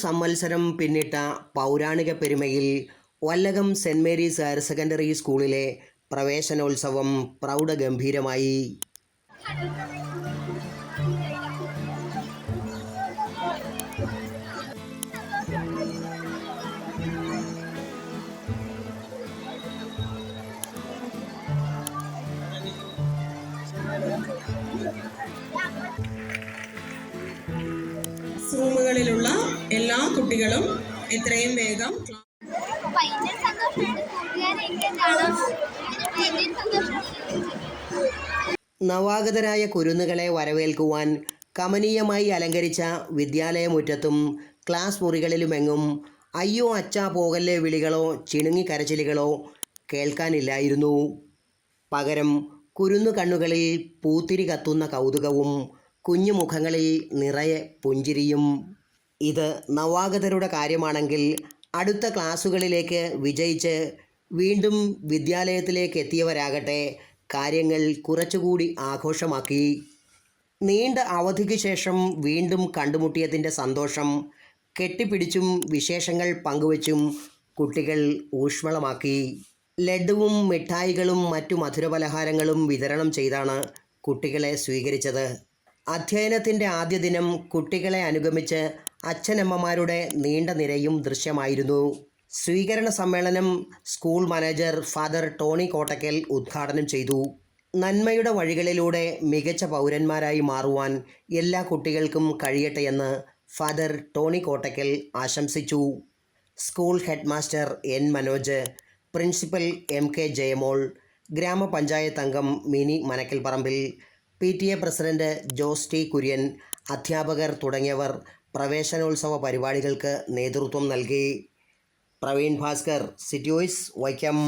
സംവത്സരം പിന്നിട്ട പൗരാണിക പെരുമയിൽ വല്ലകം സെൻറ് മേരീസ് ഹയർ സെക്കൻഡറി സ്കൂളിലെ പ്രവേശനോത്സവം പ്രൗഢഗംഭീരമായി. റൂമുകളിലുള്ള എല്ലാ കുട്ടികളും എത്രയും വേഗം നവാഗതരായ കുരുന്നുകളെ വരവേൽക്കുവാൻ കമനീയമായി അലങ്കരിച്ച വിദ്യാലയമുറ്റത്തും ക്ലാസ് മുറികളിലുമെങ്ങും അയ്യോ അച്ഛാ പോകല്ലേ വിളികളോ ചിണുങ്ങിക്കരച്ചിലുകളോ കേൾക്കാനില്ലായിരുന്നു. പകരം കുരുന്നു കണ്ണുകളിൽ പൂത്തിരി കത്തുന്ന കൗതുകവും കുഞ്ഞുമുഖങ്ങളിൽ നിറയെ പുഞ്ചിരിയും. ഇത് നവാഗതരുടെ കാര്യമാണെങ്കിൽ അടുത്ത ക്ലാസ്സുകളിലേക്ക് വിജയിച്ച് വീണ്ടും വിദ്യാലയത്തിലേക്ക് എത്തിയവരാകട്ടെ കാര്യങ്ങൾ കുറച്ചുകൂടി ആഘോഷമാക്കി. നീണ്ട അവധിക്ക് ശേഷം വീണ്ടും കണ്ടുമുട്ടിയതിൻ്റെ സന്തോഷം കെട്ടിപ്പിടിച്ചും വിശേഷങ്ങൾ പങ്കുവച്ചും കുട്ടികൾ ഊഷ്മളമാക്കി. ലഡുവും മിഠായികളും മറ്റു മധുരപലഹാരങ്ങളും വിതരണം ചെയ്താണ് കുട്ടികളെ സ്വീകരിച്ചത്. അധ്യയനത്തിൻ്റെ ആദ്യ ദിനം കുട്ടികളെ അനുഗമിച്ച് അച്ഛനമ്മമാരുടെ നീണ്ട നിരയും ദൃശ്യമായിരുന്നു. സ്വീകരണ സമ്മേളനം school manager father Tony Kottakkal ഉദ്ഘാടനം ചെയ്തു. നന്മയുടെ വഴികളിലൂടെ മികച്ച പൗരന്മാരായി മാറുവാൻ എല്ലാ കുട്ടികൾക്കും കഴിയട്ടെയെന്ന് ഫാദർ ടോണി കോട്ടക്കൽ ആശംസിച്ചു. School head master N Manoj, principal M K Jayamol, ഗ്രാമപഞ്ചായത്ത് അംഗം Mini Manakkalparambil, PTA president Jose T Kurian, അധ്യാപകർ തുടങ്ങിയവർ പ്രവേശനോത്സവ പരിപാടികൾക്ക് നേതൃത്വം നൽകി. Praveen Bhaskar, city voice, Vaikom.